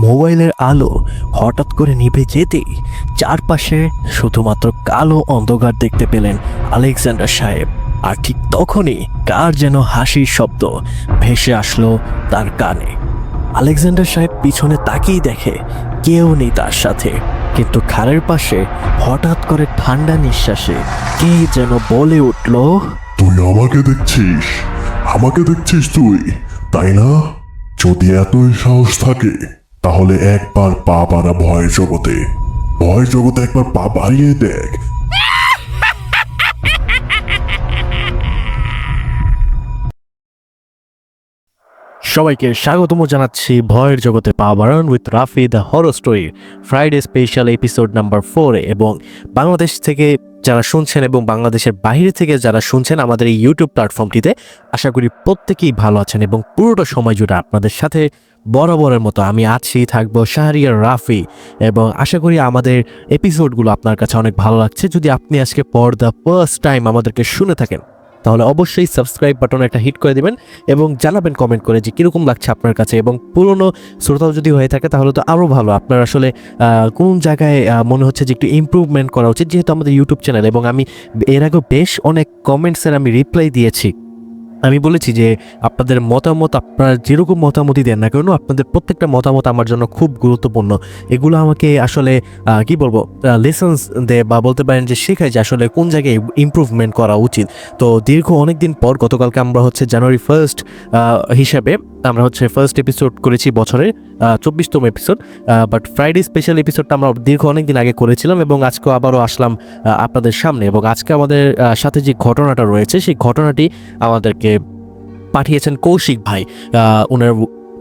মোবাইলের আলো হঠাৎ করে নিভে যেতেই চারপাশে শুধুমাত্র কালো অন্ধকার দেখতে পেলেন আলেকজান্ডার সাহেব। আর ঠিক তখনই কার যেন হাসির শব্দ ভেসে আসলো তার কানে। আলেকজান্ডার সাহেব পিছনে তাকিয়ে দেখে কেউ নেই তার সাথে, কিন্তু খালের পাশে হঠাৎ করে ঠান্ডা নিঃশ্বাসে কে যেন বলে উঠল, তুই আমাকে দেখছিস? আমাকে দেখছিস তুই, তাই না? যদি এতই সাহস থাকে তাহলে একবার পা বাড়া ভয়ের জগতে। ভয়ের জগতে একবার পা বাড়িয়ে দেখ। সবাইকে স্বাগতম জানাচ্ছি ভয়ের জগতে পা বাড়ান with Rafi the horror story Friday special episode number 4 এবং বাংলাদেশ থেকে যারা শুনছেন এবং বাংলাদেশের বাইরে থেকে যারা শুনছেন আমাদের এই ইউটিউব প্ল্যাটফর্মটিতে, আশা করি প্রত্যেকেই ভালো আছেন এবং পুরোটা সময় জুড়ে আপনাদের সাথে বরাবরের মতো আমি আছি, থাকবো শাহরিয়ার রাফি। এবং আশা করি আমাদের এপিসোডগুলো আপনার কাছে অনেক ভালো লাগছে। যদি আপনি আজকে ফর দ্য ফার্স্ট টাইম আমাদেরকে শুনে থাকেন তাহলে অবশ্যই সাবস্ক্রাইব বাটনে একটা হিট করে দিবেন এবং জানাবেন কমেন্ট করে যে কীরকম লাগছে আপনার কাছে। এবং পুরনো শ্রোতাও যদি হয়ে থাকে তাহলে তো আরও ভালো। আপনার আসলে কোন জায়গায় মনে হচ্ছে যে একটু ইমপ্রুভমেন্ট করা উচিত, যেহেতু আমাদের ইউটিউব চ্যানেল এবং আমি এর আগেও বেশ অনেক কমেন্টসের আমি রিপ্লাই দিয়েছি। আমি বলেছি যে আপনাদের মতামত, আপনারা যেরকম মতামতই দেন না কেন, আপনাদের প্রত্যেকটা মতামত আমার জন্য খুব গুরুত্বপূর্ণ। এগুলো আমাকে আসলে কি বলবো, লেসন্স দেয় বা বলতে পারেন যে শেখায় যে আসলে কোন জায়গায় ইমপ্রুভমেন্ট করা উচিত। তো দীর্ঘ অনেক দিন পর গতকালকে আমরা হচ্ছে জানুয়ারি 1 হিসাবে আমরা হচ্ছে ফার্স্ট এপিসোড করেছি, বছরের 24তম এপিসোড। বাট ফ্রাইডে স্পেশাল এপিসোডটা আমরা দীর্ঘ অনেক দিন আগে করেছিলাম এবং আজকেও আবারও আসলাম আপনাদের সামনে। এবং আজকে আমাদের সাথে যে ঘটনাটা রয়েছে সেই ঘটনাটি আমাদেরকে পাঠিয়েছেন কৌশিক ভাই। ওনার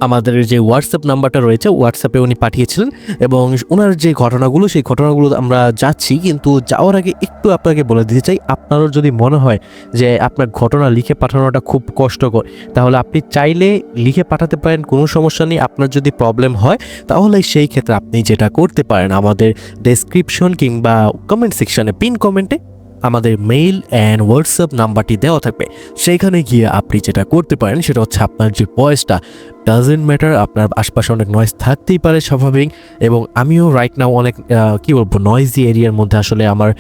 আমাদের যে হোয়াটসঅ্যাপ নাম্বারটা রয়েছে হোয়াটসঅ্যাপে উনি পাঠিয়েছিলেন এবং ওনার যে ঘটনাগুলো সেই ঘটনাগুলো আমরা যাচ্ছি। কিন্তু যাওয়ার আগে একটু আপনাকে বলে দিতে চাই, আপনারও যদি মনে হয় যে আপনার ঘটনা লিখে পাঠানোটা খুব কষ্টকর, তাহলে আপনি চাইলে লিখে পাঠাতে পারেন, কোনো সমস্যা নেই। আপনার যদি প্রবলেম হয় তাহলে সেই ক্ষেত্রে আপনি যেটা করতে পারেন, আমাদের ডেসক্রিপশন কিংবা কমেন্ট সেকশনে পিন কমেন্টে আমাদের মেইল অ্যান্ড হোয়াটসঅ্যাপ নাম্বারটি দেওয়া থাকবে। সেইখানে গিয়ে আপনি যেটা করতে পারেন সেটা হচ্ছে আপনার যে ভয়েসটা ডাজেন্ট ম্যাটার, আপনার আশপাশে অনেক নয়েজ থাকতেই পারে স্বাভাবিক। এবং আমিও রাইট নাও অনেক কি বলবো নয়েজি এরিয়ার মধ্যে আসলে আমার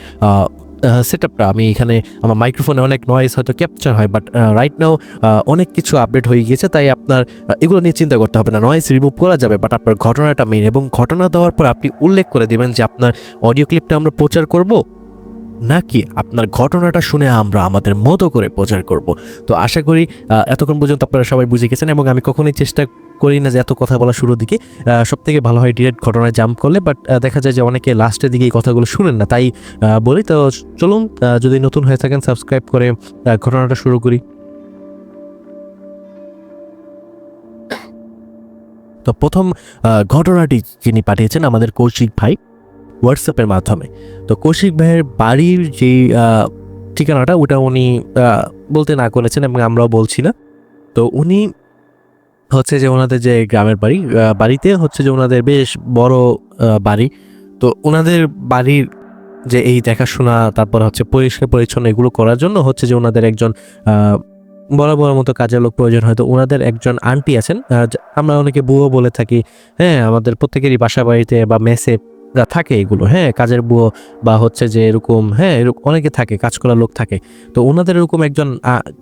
সেটআপটা, আমি এখানে আমার মাইক্রোফোনে অনেক নয়েজ হয়তো ক্যাপচার হয়, বাট রাইট নাও অনেক কিছু আপডেট হয়ে গিয়েছে, তাই আপনার এগুলো নিয়ে চিন্তা করতে হবে না। নয়েজ রিমুভ করা যাবে, বাট আপনার ঘটনাটা মেইন এবং ঘটনা দেওয়ার পর আপনি উল্লেখ করে দেবেন যে আপনার অডিও ক্লিপটা আমরা প্রচার করব নাকি আপনার ঘটনাটা শুনে আমরা আমাদের মতো করে প্রচার করব। তো আশা করি এতক্ষণ পর্যন্ত আপনারা সবাই বুঝে গেছেন এবং আমি কখনোই চেষ্টা করি না যে এত কথা বলা শুরুর দিকে। সব থেকে ভালো হয় ডিরেক্ট ঘটনায় জাম্প করলে, বাট দেখা যায় যে অনেকে লাস্টের দিকে এই কথাগুলো শুনেন না, তাই বলি। তো চলুন, যদি নতুন হয়ে থাকেন সাবস্ক্রাইব করে ঘটনাটা শুরু করি। তো প্রথম ঘটনাটি যিনি পাঠিয়েছেন আমাদের কৌশিক ভাই হোয়াটসঅ্যাপের মাধ্যমে। তো কৌশিক ভাইয়ের বাড়ির যে ঠিকানাটা ওটা উনি বলতে না করেছেন এবং আমরাও বলছি না। তো উনি হচ্ছে যে ওনাদের যে গ্রামের বাড়িতে হচ্ছে যে ওনাদের বেশ বড় বাড়ি। তো ওনাদের বাড়ির যে এই দেখাশোনা, তারপর হচ্ছে পরিষ্কার পরিচ্ছন্ন এগুলো করার জন্য হচ্ছে যে ওনাদের একজন বড় মতো কাজের লোক প্রয়োজন। হয়তো ওনাদের একজন আন্টি আছেন, আমরা অনেকে বুয়ো বলে থাকি। হ্যাঁ, আমাদের প্রত্যেকেরই বাসা বাড়িতে বা মেসে থাকে এগুলো, হ্যাঁ, কাজের বুয়ো বা হচ্ছে যে এরকম, হ্যাঁ, এরকম অনেকে থাকে, কাজ করার লোক থাকে। তো ওনাদের এরকম একজন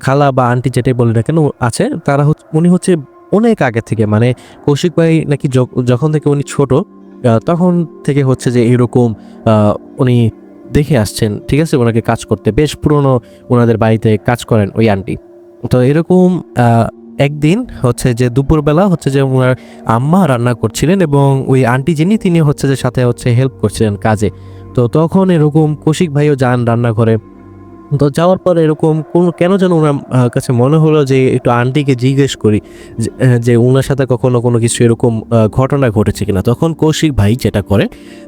খালা বা আন্টি যেটাই বলে না কেন আছে, তারা উনি হচ্ছে অনেক আগে থেকে, মানে কৌশিক ভাই নাকি যখন থেকে উনি ছোট তখন থেকে হচ্ছে যে এরকম উনি দেখে আসছেন, ঠিক আছে, ওনাকে কাজ করতে। বেশ পুরনো ওনাদের বাড়িতে কাজ করেন ওই আন্টি। তো এরকম একদিন হচ্ছে যে দুপুরবেলা হচ্ছে যে ওনার আম্মা রান্না করছিলেন এবং ওই আন্টি যিনি তিনি হচ্ছে যে সাথে হচ্ছে হেল্প করছিলেন কাজে। তো তখন এরকম কৌশিক ভাইও যান রান্নাঘরে। তো যাওয়ার পর এরকম কেন যেন ওনার কাছে মনে হলো যে একটু আন্টিকে জিজ্ঞেস করি যে ওনার সাথে কখনো কোনো কিছু এরকম ঘটনা ঘটেছে কিনা। তখন কৌশিক ভাই যেটা করে,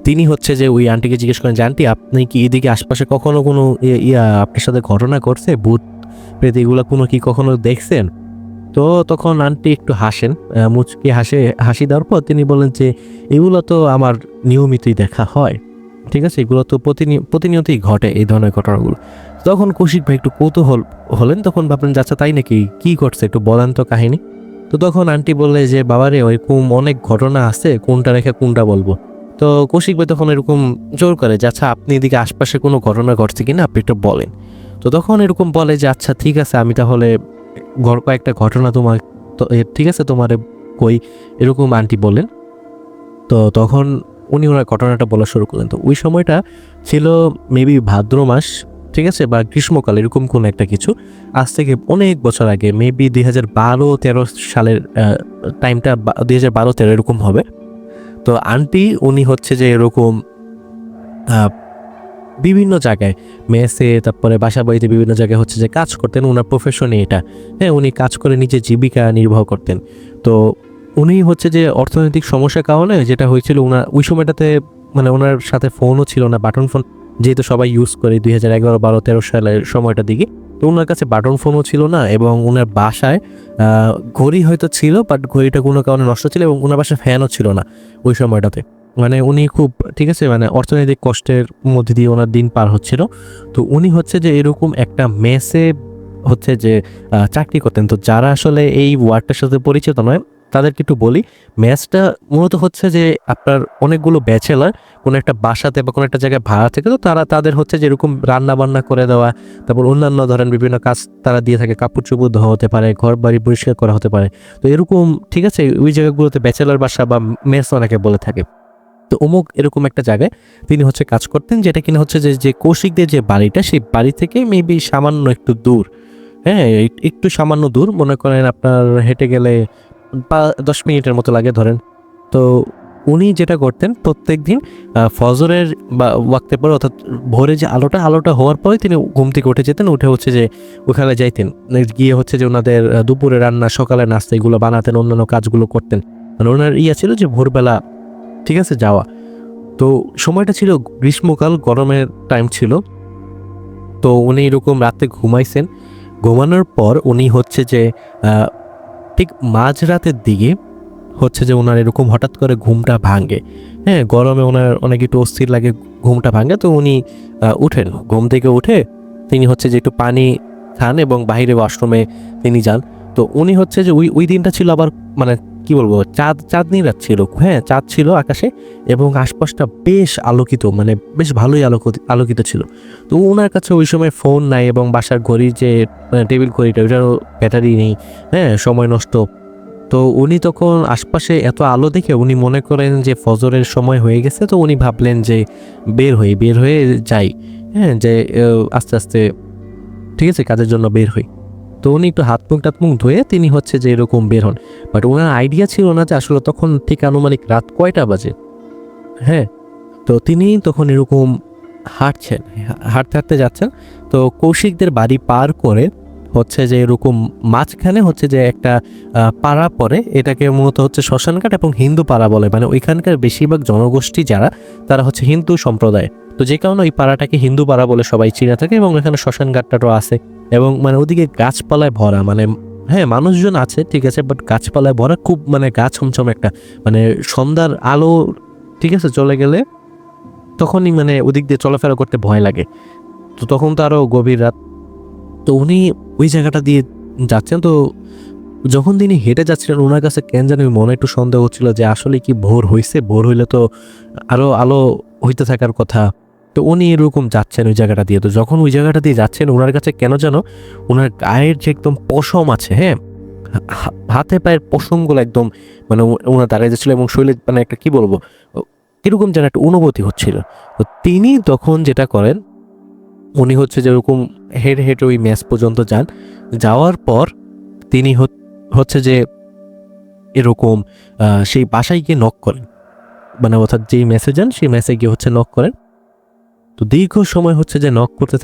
তিনি হচ্ছে যে ওই আন্টিকে জিজ্ঞেস করেন যে আন্টি, আপনি কি এদিকে আশপাশে কখনো কোনো আপনার সাথে ঘটনা ঘটছে, ভূত প্রেত এগুলো কোনো কি কখনো দেখছেন? তো তখন আন্টি একটু হাসেন, মুচকি হাসি দেওয়ার পর তিনি বলেন যে এগুলো তো আমার নিয়মিতই দেখা হয়, ঠিক আছে, এগুলো তো প্রতিনিয়তই ঘটে এই ধরনের ঘটনাগুলো। তখন কৌশিক ভাই একটু কৌতূহল হলেন, তখন ভাবলেন আচ্ছা তাই নাকি, কি ঘটছে একটু বলেন তো কাহিনী। তো তো তখন আন্টি বললে যে বাবারে ওইরকম অনেক ঘটনা আছে, কোনটা রেখে কোনটা বলবো। তো কৌশিক ভাই তখন এরকম জোর করে যে আচ্ছা আপনি এদিকে আশপাশে কোনো ঘটনা ঘটছে কিনা আপনি একটু বলেন। তো তখন এরকম বলে যে আচ্ছা ঠিক আছে আমি তাহলে কয়েকটা ঘটনা তোমার ঠিক আছে তোমারে কই, এরকম আন্টি বলেন। তো তখন উনি ওনার ঘটনাটা বলা শুরু করলেন। তো ওই সময়টা ছিল মেবি ভাদ্র মাস, ঠিক আছে, বা গ্রীষ্মকাল এরকম কোন একটা কিছু। আজ থেকে অনেক বছর আগে, মেবি 2012-13 সালের টাইমটা, 2012-13 এরকম হবে। তো আন্টি উনি হচ্ছে যে এরকম বিভিন্ন জায়গায় মেসে, তারপরে বাসা বাড়িতে বিভিন্ন জায়গায় হচ্ছে যে কাজ করতেন, ওনার প্রফেশনে এটা। হ্যাঁ, উনি কাজ করে নিজের জীবিকা নির্বাহ করতেন। তো উনি হচ্ছে যে অর্থনৈতিক সমস্যার কারণে যেটা হয়েছিল, ওনার ওই সময়টাতে মানে ওনার সাথে ফোনও ছিল না, বাটন ফোন যেহেতু সবাই ইউজ করে 2011-12-13 সালের সময়টার দিকে। তো ওনার কাছে বাটন ফোনও ছিল না, এবং ওনার বাসায় ঘড়ি হয়তো ছিল, বাট ঘড়িটা কোনো কারণে নষ্ট ছিল, এবং ওনার বাসায় ফ্যানও ছিল না ওই সময়টাতে। মানে উনি খুব, ঠিক আছে, মানে অর্থনৈতিক কষ্টের মধ্যে দিয়ে ওনার দিন পার হচ্ছিল। তো উনি হচ্ছে যে এরকম একটা মেসে হচ্ছে যে চাকরি করতেন। তো যারা আসলে এই ওয়ার্ডটার সাথে পরিচিত নয় তাদেরকে একটু বলি, মেসটা মূলত হচ্ছে যে আপনার অনেকগুলো ব্যাচেলার কোনো একটা বাসাতে বা কোনো একটা জায়গায় ভাড়া থেকে, তো তাদের হচ্ছে যে এরকম রান্না বান্না করে দেওয়া, তারপর অন্যান্য ধরেন বিভিন্ন কাজ তারা দিয়ে থাকে, কাপড় চোপড় ধোয়া হতে পারে, ঘর বাড়ি পরিষ্কার করা হতে পারে। তো এরকম, ঠিক আছে, ওই জায়গাগুলোতে ব্যাচেলার বাসা বা মেস অনেকে বলে থাকে। তো অমুক এরকম একটা জায়গায় তিনি হচ্ছে কাজ করতেন, যেটা কিনা হচ্ছে যে কৌশিকদের যে বাড়িটা, সেই বাড়ি থেকে মেবি সামান্য একটু দূর। হ্যাঁ, একটু সামান্য দূর, মনে করেন আপনার হেঁটে গেলে 10 মিনিটের মতো লাগে ধরেন। তো উনি যেটা করতেন প্রত্যেক দিন ফজরের বা ওয়াক্তের পরে, অর্থাৎ ভোরে যে আলোটা হওয়ার পরে তিনি ঘুম থেকে উঠে যেতেন, উঠে হচ্ছে যে ওখানে যাইতেন, গিয়ে হচ্ছে যে ওনাদের দুপুরে রান্না, সকালে নাস্তা এগুলো বানাতেন, অন্যান্য কাজগুলো করতেন। মানে ওনার ছিল যে ভোরবেলা, ঠিক আছে, যাওয়া। তো সময়টা ছিল গ্রীষ্মকাল, গরমের টাইম ছিল। তো উনি এরকম রাতে ঘুমাইছেন, ঘুমানোর পর উনি হচ্ছে যে ঠিক মাঝরাতের দিকে হচ্ছে যে ওনার এরকম হঠাৎ করে ঘুমটা ভাঙে। হ্যাঁ, গরমে ওনার অনেক একটু অস্থির লাগে, ঘুমটা ভাঙে। তো উনি উঠেন, ঘুম থেকে উঠে তিনি হচ্ছে যে একটু পানি খান এবং বাইরে ওয়াশরুমে তিনি যান। তো উনি হচ্ছে যে ওই দিনটা ছিল আবার, মানে কি বলবো, চাঁদনি রাত ছিল। হ্যাঁ, চাঁদ ছিল আকাশে এবং আশপাশটা বেশ আলোকিত, মানে বেশ ভালোই আলোকিত ছিল। তো ওনার কাছে ওই সময় ফোন নাই, এবং বাসার ঘড়ির যে টেবিল ঘড়িটা ওইটারও ব্যাটারি নেই। হ্যাঁ, সময় নষ্ট। তো উনি তখন আশপাশে এত আলো দেখে উনি মনে করেন যে ফজরের সময় হয়ে গেছে। তো উনি ভাবলেন যে বের হয়ে যাই। হ্যাঁ, যে আস্তে আস্তে, ঠিক আছে, কাজের জন্য বের হই। তো উনি একটু হাত মুখ ধুয়ে তিনি হচ্ছে যে এরকম বের হন। বাট ওনার আইডিয়া ছিল না যে আসলে তখন ঠিক আনুমানিক রাত কয়টা বাজে। হ্যাঁ, তো তিনি তখন এরকম হাঁটতে যাচ্ছেন। তো কৌশিকদের বাড়ি পার করে হচ্ছে যে এরকম মাঝখানে হচ্ছে যে একটা পাড়া পড়ে, এটাকে মূলত হচ্ছে শ্মশানঘাট এবং হিন্দু পাড়া বলে। মানে ওইখানকার বেশিরভাগ জনগোষ্ঠী যারা, তারা হচ্ছে হিন্দু সম্প্রদায়। তো যে কারণে ওই পাড়াটাকে হিন্দু পাড়া বলে সবাই চিনে থাকে, এবং এখানে শ্মশানঘাটটাও আছে। এবং মানে ওদিকে গাছপালায় ভরা, মানে হ্যাঁ মানুষজন আছে ঠিক আছে, বাট গাছপালায় ভরা, খুব মানে গা ছমছম একটা, মানে সন্ধ্যার আলো, ঠিক আছে, চলে গেলে তখনই মানে ওদিক দিয়ে চলাফেরা করতে ভয় লাগে। তো তখন তো আরও গভীর রাত। তো উনি ওই জায়গাটা দিয়ে যাচ্ছেন। তো যখন তিনি হেঁটে যাচ্ছিলেন, ওনার কাছে কেন জানি মনে একটু সন্দেহ হচ্ছিল যে আসলে কি ভোর হয়েছে, ভোর হইলে তো আরও আলো হইতে থাকার কথা। তো উনি এরকম যাচ্ছেন ওই জায়গাটা দিয়ে। তো যখন ওই জায়গাটা দিয়ে যাচ্ছেন, ওনার কাছে কেন যেন ওনার গায়ের যে একদম পশম আছে, হ্যাঁ, হাতে পায়ের পশমগুলো একদম, মানে ওনার দাঁড়িয়ে যাচ্ছিল, এবং শরীরে মানে একটা কি বলবো, এরকম যেন একটা অনুভূতি হচ্ছিল। তো তিনি তখন যেটা করেন, উনি হচ্ছে যেরকম হেঁটে ওই ম্যাচ পর্যন্ত যান। যাওয়ার পর তিনি হচ্ছে যে এরকম সেই বাসায় গিয়ে নক করেন, মানে অর্থাৎ যেই মেসে যান সেই মেসে গিয়ে হচ্ছে নক করেন। তো দীর্ঘ সময় হচ্ছে যে নক করতে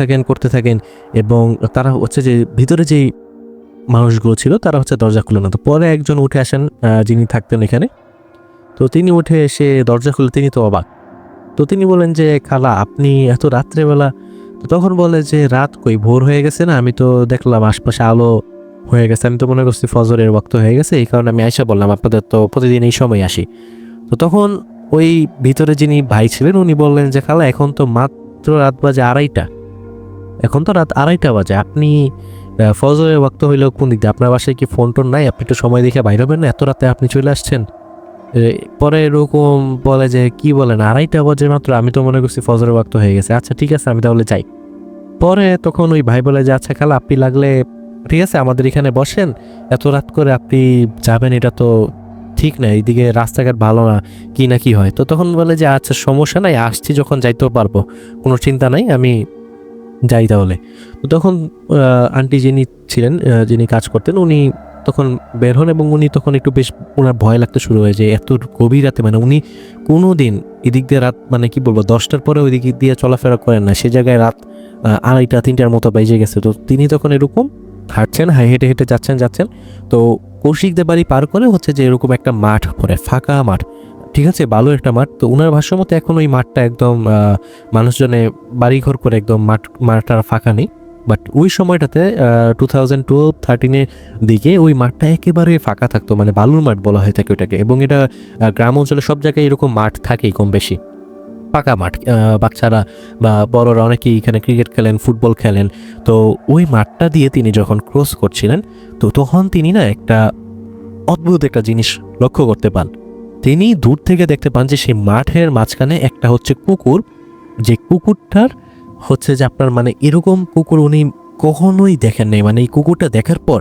থাকেন, এবং তারা হচ্ছে যে ভিতরে যেই মানুষগুলো ছিল তারা হচ্ছে দরজা খুলে না। তো পরে একজন উঠে আসেন, যিনি থাকতেন এখানে। তো তিনি উঠে এসে দরজা খুলে তিনি তো অবাক। তো তিনি বলেন যে খালা, আপনি এত রাত্রেবেলা? তো তখন বলে যে রাত কই, ভোর হয়ে গেছে না, আমি তো দেখলাম আশপাশে আলো হয়ে গেছে, আমি তো মনে করছি ফজরের ওয়াক্ত হয়ে গেছে, এই কারণে আমি আইসা বললাম, আপনাদের তো প্রতিদিন এই সময় আসি। তো তখন ওই ভিতরে যিনি ভাই ছিলেন উনি বললেন যে খালা, এখন তো মাত্র রাত বাজে 2:30, এখন তো রাত 2:30 বাজে, আপনি ফজরের ওয়াক্ত হইলেও কোন দিক দিয়ে? আপনার বাসায় কি ফোন টোন নাই? আপনি একটু সময় দেখে বাইরে হবেন না? এত রাতে আপনি চলে আসছেন। পরে এরকম বলে যে কি বলেন 2:30 বাজে মাত্র, আমি তো মনে করছি ফজরের ওয়াক্ত হয়ে গেছে। আচ্ছা ঠিক আছে, আমি তাহলে যাই। পরে তখন ওই ভাই বলে যে আচ্ছা খালা, আপনি লাগলে ঠিক আছে আমাদের এখানে বসেন, এত রাত করে আপনি যাবেন এটা তো ঠিক না, এইদিকে রাস্তাঘাট ভালো না, কি না কি হয়। তো তখন বলে যে আচ্ছা সমস্যা নাই, আসছি যখন যাইতেও পারবো, কোনো চিন্তা নাই, আমি যাই তাহলে। তো তখন আন্টি যিনি ছিলেন, যিনি কাজ করতেন, উনি তখন বের হন এবং উনি তখন একটু বেশ ওনার ভয় লাগতে শুরু হয় যে এত গভীর রাতে, মানে উনি কোনো দিন এদিক দিয়ে রাত মানে কি বলবো 10টার পরে ওই দিক দিয়ে চলাফেরা করেন না, সে জায়গায় রাত 2:30-3টার মতো বেজে গেছে। তো তিনি তখন এরকম হাঁটছেন, হেঁটে হেঁটে যাচ্ছেন। তো কৌশিকদের বাড়ি পার করে হচ্ছে যে এরকম একটা মাঠ পড়ে, ফাঁকা মাঠ, ঠিক আছে, ভালো একটা মাঠ। তো ওনার ভাষ্য মতে এখন ওই মাঠটা একদম মানুষজনে বাড়িঘর করে একদম মাঠটা ফাঁকা নেই। বাট ওই সময়টাতে 2012-13-এর দিকে ওই মাঠটা একেবারে ফাঁকা থাকতো, মানে বালুর মাঠ বলা হয়ে থাকে ওটাকে। এবং এটা গ্রাম অঞ্চলে সব জায়গায় এরকম মাঠ থাকেই কম বেশি, ফাঁকা মাঠ। বাচ্চারা বা বড়রা অনেকেই এখানে ক্রিকেট খেলেন, ফুটবল খেলেন। তো ওই মাঠটা দিয়ে তিনি যখন ক্রস করছিলেন, তো তখন তিনি না একটা অদ্ভুত একটা জিনিস লক্ষ্য করতে পান। তিনি দূর থেকে দেখতে পান যে সেই মাঠের মাঝখানে একটা হচ্ছে কুকুর, যে কুকুরটার হচ্ছে যে আপনার মানে এরকম কুকুর উনি কখনোই দেখেন নাই। মানে এই কুকুরটা দেখার পর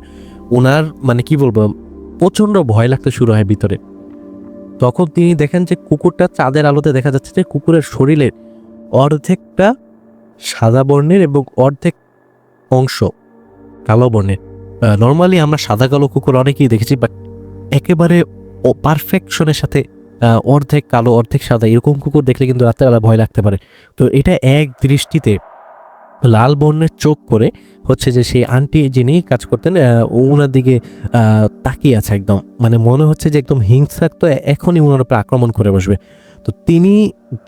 ওনার মানে কি বলবো প্রচণ্ড ভয় লাগতে শুরু হয় ভিতরে। তখন তিনি দেখেন যে কুকুরটা চাঁদের আলোতে দেখা যাচ্ছে যে কুকুরের শরীরের অর্ধেকটা সাদা বর্ণের এবং অর্ধেক অংশ কালো বর্ণের। নর্মালি আমরা সাদা কালো কুকুর অনেকেই দেখেছি, বাট একেবারে পারফেকশনের সাথে অর্ধেক কালো অর্ধেক সাদা এরকম কুকুর দেখলে কিন্তু রাত্রেবেলা ভয় লাগতে পারে। তো এটা এক দৃষ্টিতে লাল বর্ণের চোখ করে হচ্ছে যে সেই আন্টি যিনি কাজ করতেন ওনার দিকে তাকিয়ে আছে একদম, মানে মনে হচ্ছে যে একদম হিংসাত্মক, এখনই ওনার উপর আক্রমণ করে বসবে। তো তিনি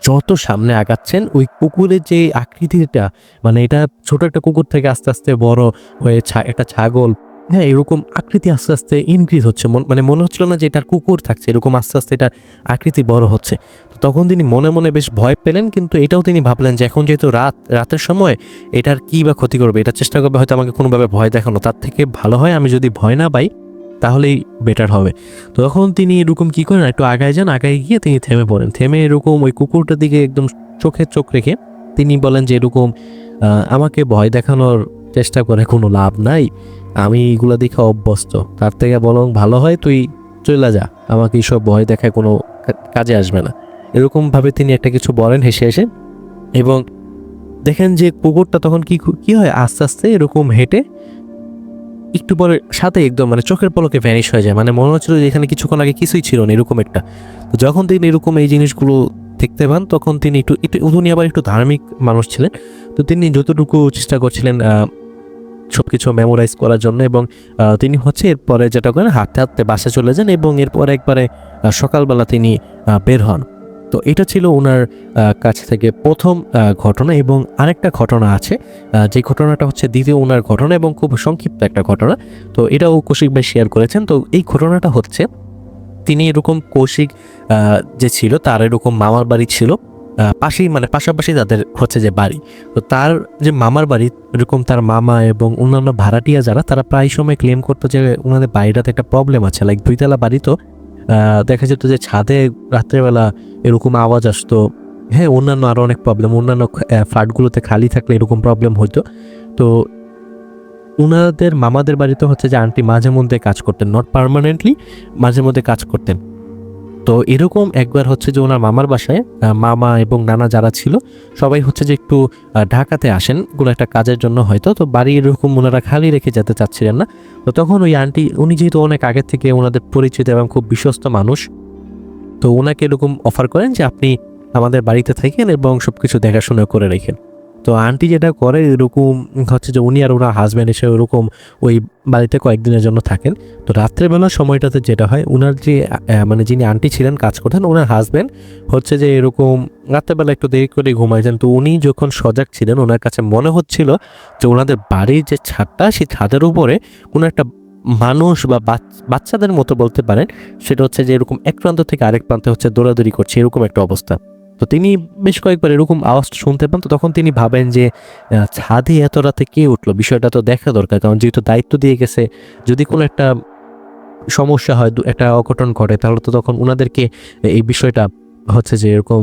যত সামনে আগাচ্ছেন ওই কুকুরের যে আকৃতিটা, মানে এটা ছোট একটা কুকুর থেকে আস্তে আস্তে বড় হয়ে একটা ছাগল, হ্যাঁ এরকম আকৃতি আস্তে আস্তে ইনক্রিজ হচ্ছে। মানে মনে হচ্ছিল না যে এটার কুকুর থাকছে, এরকম আস্তে আস্তে এটার আকৃতি বড় হচ্ছে। তো তখন তিনি মনে মনে বেশ ভয় পেলেন, কিন্তু এটাও তিনি ভাবলেন যে এখন যেহেতু রাতের সময় এটার কি বা ক্ষতি করবে, এটা চেষ্টা করবে হয়তো আমাকে কোনোভাবে ভয় দেখানো, তার থেকে ভালো হয় আমি যদি ভয় না পাই তাহলেই বেটার হবে। তো তখন তিনি এরকম কি করেন, একটু আগায় যান, আগায় গিয়ে তিনি থেমে পড়েন। থেমে এরকম ওই কুকুরটার দিকে একদম চোখে চোখ রেখে তিনি বলেন যে এরকম আমাকে ভয় দেখানোর চেষ্টা করে কোনো লাভ নাই, আমি এগুলো দেখে অভ্যস্ত, তার থেকে বরং ভালো হয় তুই চলে যা, আমাকে এইসব ভয় দেখায় কোনো কাজে আসবে না। এরকমভাবে তিনি একটা কিছু বলেন হেসে হেসে। এবং দেখেন যে কুকুরটা তখন কি হয়, আস্তে আস্তে এরকম হেঁটে একটু পরে সাথে একদম মানে চোখের পলকে ভ্যানিশ হয়ে যায়, মানে মনে হচ্ছিল যে এখানে কিছুক্ষণ আগে কিছুই ছিল না এরকম একটা। তো যখন তিনি এরকম এই জিনিসগুলো দেখতে পান তখন তিনি উনি আবার একটু ধার্মিক মানুষ ছিলেন। তো তিনি যতটুকু চেষ্টা করছিলেন সব কিছু মেমোরাইজ করার জন্য, এবং তিনি হচ্ছে এরপরে যেটা করেন হাঁটতে হাঁটতে বাসায় চলে যান, এবং এরপরে একবারে সকালবেলা তিনি বের হন। তো এটা ছিল ওনার কাছ থেকে প্রথম ঘটনা। এবং আরেকটা ঘটনা আছে, যে ঘটনাটা হচ্ছে দ্বিতীয় ওনার ঘটনা এবং খুব সংক্ষিপ্ত একটা ঘটনা। তো এটাও কৌশিক ভাই শেয়ার করেছেন। তো এই ঘটনাটা হচ্ছে তিনি এরকম কৌশিক যে ছিল তার এরকম মামার বাড়ি ছিল পাশেই, মানে পাশাপাশি তাদের হচ্ছে যে বাড়ি। তো তার যে মামার বাড়ি এরকম তার মামা এবং অন্যান্য ভাড়াটিয়া যারা, তারা প্রায় সময় ক্লেম করতো যে ওনাদের বাড়িটাতে একটা প্রবলেম আছে। লাইক 2 তলা বাড়ি, তো দেখা যেত যে ছাদে রাত্রেবেলা এরকম আওয়াজ আসতো, হ্যাঁ অন্যান্য আরও অনেক প্রবলেম, অন্যান্য ফ্ল্যাটগুলোতে খালি থাকলে এরকম প্রবলেম হতো। তো ওনাদের মামাদের বাড়িতে হচ্ছে যে আন্টি মাঝে মধ্যে কাজ করতেন, নট পার্মানেন্টলি, মাঝে মধ্যে কাজ করতেন। তো এরকম একবার হচ্ছে যে ওনার মামার বাসায় মামা এবং নানা যারা ছিল সবাই হচ্ছে যে একটু ঢাকাতে আসেন কোনো একটা কাজের জন্য হয়তো। তো বাড়ি এরকম ওনারা খালি রেখে যেতে চাচ্ছিলেন না। তো তখন ওই আন্টি, উনি যেহেতু অনেক আগে থেকে ওনাদের পরিচিত এবং খুব বিশ্বস্ত মানুষ, তো ওনাকে এরকম অফার করেন যে আপনি আমাদের বাড়িতে থাকেন এবং সব কিছু দেখাশোনা করে রাখেন। তো আন্টি যেটা করে এরকম হচ্ছে যে উনি আর ওনার হাজব্যান্ড এসে ওরকম ওই বাড়িতে কয়েকদিনের জন্য থাকেন। তো রাত্রেবেলার সময়টাতে যেটা হয়, ওনার যে মানে যিনি আন্টি ছিলেন কাজ করতেন, ওনার হাজব্যান্ড হচ্ছে যে এরকম রাত্রেবেলা একটু দেরি করে ঘুমাইতেন। তো উনি যখন সজাগ ছিলেন ওনার কাছে মনে হচ্ছিল যে ওনাদের বাড়ির যে ছাদটা, সেই ছাদের উপরে কোনো একটা মানুষ বা বাচ্চাদের মতো বলতে পারেন, সেটা হচ্ছে যে এরকম এক প্রান্ত থেকে আরেক প্রান্তে হচ্ছে দৌড়াদৌড়ি করছে, এরকম একটা অবস্থা। তো তিনি বেশ কয়েকবার এরকম আওয়াজ শুনতে পান। তো তখন তিনি ভাবেন যে ছাদে এত রাতে কে উঠলো, বিষয়টা তো দেখা দরকার, কারণ যেহেতু দায়িত্ব দিয়ে গেছে, যদি কোনো একটা সমস্যা হয়, একটা অঘটন ঘটে, তাহলে তো তখন ওনাদেরকে এই বিষয়টা হচ্ছে যে এরকম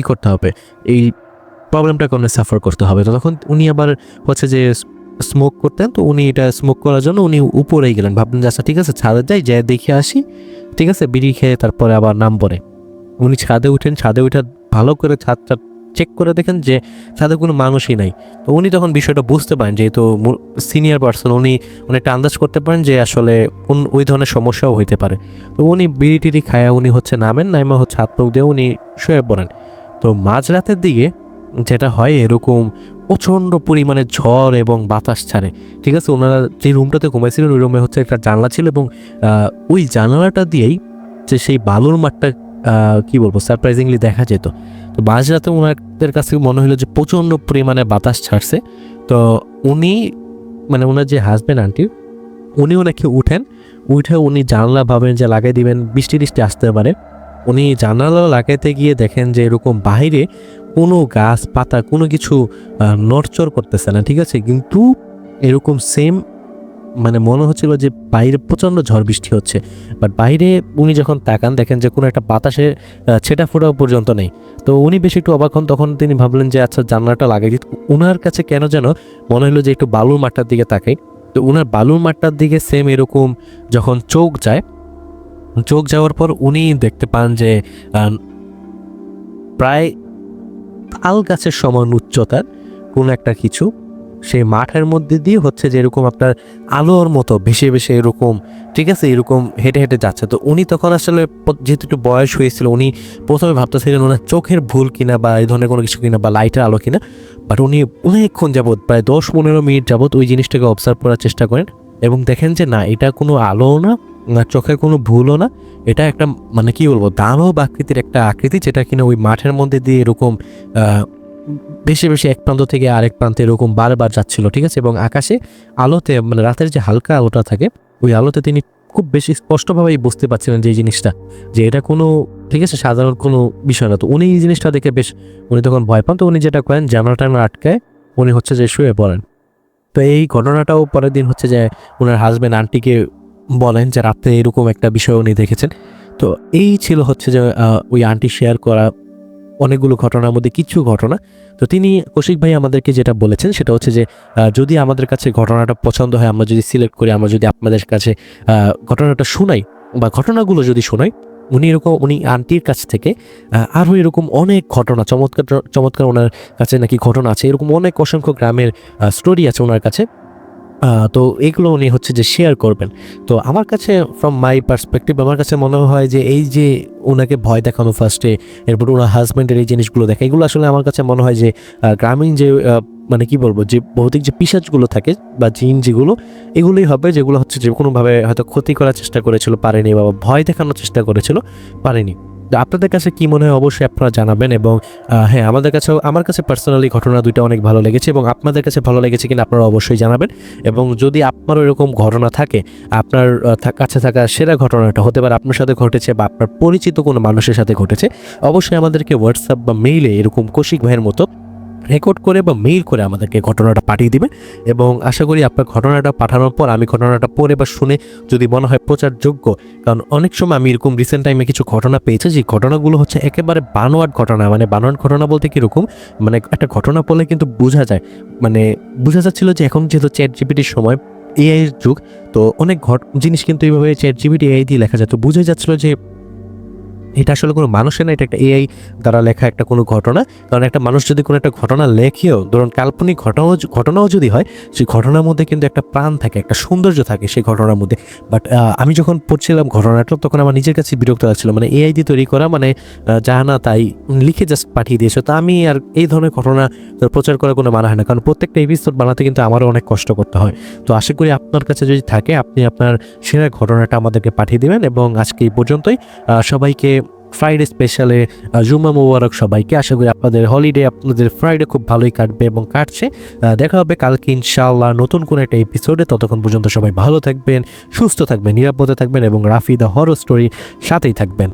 করতে হবে, এই প্রবলেমটা কোনো সাফার করতে হবে। তো তখন উনি আবার হচ্ছে যে স্মোক করতেন, তো উনি এটা স্মোক করার জন্য উনি উপরেই গেলেন, ভাবলেন যে আচ্ছা ঠিক আছে ছাদে যাই, যাই দেখে আসি, ঠিক আছে, বিড়ি খেয়ে তারপরে আবার নাম পড়ে। উনি ছাদে উঠেন, ছাদে উঠে ভালো করে ছাদটা চেক করে দেখেন যে ছাদে কোনো মানুষই নাই। তো উনি তখন বিষয়টা বুঝতে পারেন, যেহেতু সিনিয়র পার্সন, উনি অনেকটা আন্দাজ করতে পারেন যে আসলে কোন ওই ধরনের সমস্যাও হইতে পারে। তো উনি বিড়ি টিড়ি খায়া উনি হচ্ছে নামেন, নাইমা হচ্ছে হাত মুখ দিয়ে উনি শুয়ে পড়েন। তো মাঝরাতের দিকে যেটা হয়, এরকম প্রচণ্ড পরিমাণে ঝড় এবং বাতাস ছাড়ে, ঠিক আছে। ওনারা যে রুমটাতে ঘুমাইছিলেন ওই রুমে হচ্ছে একটা জানলা ছিল, এবং ওই জানালাটা দিয়েই যে সেই বালুর মাঠটা কি বলবো সারপ্রাইজিংলি দেখা যেত। তো মাঝরাতে ওনাদের কাছে মনে হলো যে প্রচণ্ড পরিমাণে বাতাস ছাড়ছে। তো উনি মানে ওনার যে হাজব্যান্ড আন্টি, উনি ওনাকে উঠে উনি জানলা ভাবেন যে লাগাই দিবেন, বৃষ্টি টিষ্টি আসতে পারে। উনি জানালা লাগাইতে গিয়ে দেখেন যে এরকম বাইরে কোনো গাছ পাতা কোনো কিছু নড়চড় করতেছে না, ঠিক আছে, কিন্তু এরকম সেম মানে মনে হচ্ছিল যে বাইরে প্রচণ্ড ঝড় বৃষ্টি হচ্ছে, বাট বাইরে উনি যখন তাকান দেখেন যে কোনো একটা বাতাসে ছেটা ফোটাও পর্যন্ত নেই। তো উনি বেশ একটু অবাক হন, তখন তিনি ভাবলেন যে আচ্ছা জানলাটা লাগাই দিত। ওনার কাছে কেন যেন মনে হলো যে একটু বালুর মাঠটার দিকে তাকাই। তো ওনার বালুর মাঠটার দিকে সেম এরকম যখন চোখ যাওয়ার পর উনি দেখতে পান যে প্রায় তাল গাছের সমান উচ্চতার কোন একটা কিছু সেই মাঠের মধ্যে দিয়ে হচ্ছে যে এরকম আপনার আলোর মতো ভেসে ভেসে এরকম, ঠিক আছে, এরকম হেঁটে হেঁটে যাচ্ছে। তো উনি তখন আসলে যেহেতু একটু বয়স হয়েছিল, উনি প্রথমে ভাবতেছিলেন ওনার চোখের ভুল কিনা বা এই ধরনের কোনো কিছু কিনা বা লাইটের আলো কিনা, বাট উনি অনেকক্ষণ যাবৎ প্রায় 10-15 মিনিট যাবৎ ওই জিনিসটাকে অবজার্ভ করার চেষ্টা করেন এবং দেখেন যে না, এটা কোনো আলোও না, চোখের কোনো ভুলও না, এটা একটা মানে কি বলবো দানব আকৃতির একটা আকৃতি, যেটা কিনা ওই মাঠের মধ্যে দিয়ে এরকম বেশি বেশি এক প্রান্ত থেকে আরেক প্রান্তে এরকম বারবার যাচ্ছিল, ঠিক আছে। এবং আকাশে আলোতে মানে রাতের যে হালকা আলোটা থাকে ওই আলোতে তিনি খুব বেশি স্পষ্টভাবেই বুঝতে পারছিলেন যে এই জিনিসটা, যে এটা কোনো, ঠিক আছে, সাধারণ কোনো বিষয় না। তো উনি এই জিনিসটা দেখে বেশ উনি তখন ভয় পান। তো উনি যেটা করেন জানালাটা আটকায় উনি হচ্ছে যে শুয়ে পড়েন। তো এই ঘটনাটাও পরের দিন হচ্ছে যে ওনার হাজব্যান্ড আন্টিকে বলেন যে রাত্রে এরকম একটা বিষয় উনি দেখেছেন। তো এই ছিল হচ্ছে যে ওই আন্টি শেয়ার করা অনেকগুলো ঘটনার মধ্যে কিছু ঘটনা। তো তিনি কৌশিক ভাই আমাদেরকে যেটা বলেছেন সেটা হচ্ছে যে যদি আমাদের কাছে ঘটনাটা পছন্দ হয়, আমরা যদি সিলেক্ট করি, আমরা যদি আপনাদের কাছে ঘটনাটা শোনাই বা ঘটনাগুলো যদি শোনাই, উনি আন্টির কাছ থেকে আরও এরকম অনেক ঘটনা চমৎকার চমৎকার ওনার কাছে নাকি ঘটনা আছে, এরকম অনেক অসংখ্য গ্রামের স্টোরি আছে ওনার কাছে। তো এগুলো উনি হচ্ছে যে শেয়ার করবেন। তো আমার কাছে ফ্রম মাই পার্সপেক্টিভ আমার কাছে মনে হয় যে এই যে ওনাকে ভয় দেখানো ফার্স্টে, এরপর ওনার হাজব্যান্ডের এই জিনিসগুলো দেখা, এগুলো আসলে আমার কাছে মনে হয় যে গ্রামীণ যে মানে কি বলবো যে ভৌতিক যে পিশাচগুলো থাকে বা জিন যেগুলো, এগুলোই হবে যেগুলো হচ্ছে যে কোনোভাবে হয়তো ক্ষতি করার চেষ্টা করেছিল, পারেনি, বা ভয় দেখানোর চেষ্টা করেছিল, পারেনি। তো আপনাদের কাছে কি মনে হয় অবশ্যই আপনারা জানাবেন। এবং হ্যাঁ, আমার কাছে পার্সোনালি ঘটনা দুইটা অনেক ভালো লেগেছে, এবং আপনাদের কাছে ভালো লেগেছে কিনা আপনারা অবশ্যই জানাবেন। এবং যদি আপনারও এরকম ঘটনা থাকে, আপনার কাছে থাকা সেরা ঘটনাটা হতে পারে আপনার সাথে ঘটেছে বা আপনার পরিচিত কোনো মানুষের সাথে ঘটেছে, অবশ্যই আমাদেরকে হোয়াটসঅ্যাপ বা মেইলে এরকম কৌশিক ভাইয়ের মতো রেকর্ড করে বা মেইল করে আমাদেরকে ঘটনাটা পাঠিয়ে দিবেন। এবং আশা করি আপনার ঘটনাটা পাঠানোর পর আমি ঘটনাটা পড়ে বা শুনে যদি মনে হয় প্রচারযোগ্য, কারণ অনেক সময় আমি এরকম রিসেন্ট টাইমে কিছু ঘটনা পেয়েছি যে ঘটনাগুলো হচ্ছে একেবারে বানোয়াট ঘটনা। মানে বানোয়াট ঘটনা বলতে কীরকম, মানে একটা ঘটনা বলে কিন্তু বোঝা যায়, মানে বোঝা যাচ্ছিল যে এখন যেহেতু চ্যাট জিপিটির সময়, এআইয়ের যুগ, তো অনেক জিনিস কিন্তু এইভাবে চ্যাট জিপিটি এআই দিয়ে লেখা যায়। তো বোঝা যাচ্ছিল যে এটা আসলে কোনো মানুষের না, এটা একটা এআই দ্বারা লেখা একটা কোনো ঘটনা। কারণ একটা মানুষ যদি কোনো একটা ঘটনা লেখেও, ধরুন কাল্পনিক ঘটনাও যদি হয়, সেই ঘটনার মধ্যে কিন্তু একটা প্রাণ থাকে, একটা সৌন্দর্য থাকে সেই ঘটনার মধ্যে। বাট আমি যখন পড়ছিলাম ঘটনাটা তখন আমার নিজের কাছে বিরক্ত লাগছিল, মানে এআই দিয়ে তৈরি করা, মানে যা না তাই লিখে জাস্ট পাঠিয়ে দিয়েছে। তো আমি আর এই ধরনের ঘটনা প্রচার করার কোনো মানা হয় না, কারণ প্রত্যেকটা এপিসোড বানাতে কিন্তু আমারও অনেক কষ্ট করতে হয়। তো আশা করি আপনার কাছে যদি থাকে আপনি আপনার সেরা ঘটনাটা আমাদেরকে পাঠিয়ে দেবেন। এবং আজকে এই পর্যন্তই। সবাইকে ফ্রাইডে স্পেশালে জুম্মা মুবারক সবাইকে। আশা করি আপনাদের হলিডে, আপনাদের ফ্রাইডে খুব ভালোই কাটবে এবং কাটছে। দেখা হবে কালকে ইনশাআল্লাহ নতুন কোনো একটা এপিসোডে। ততক্ষণ পর্যন্ত সবাই ভালো থাকবেন, সুস্থ থাকবেন, নিরাপদে থাকবেন এবং রাফি দ্য হরর স্টোরি সাথেই থাকবেন।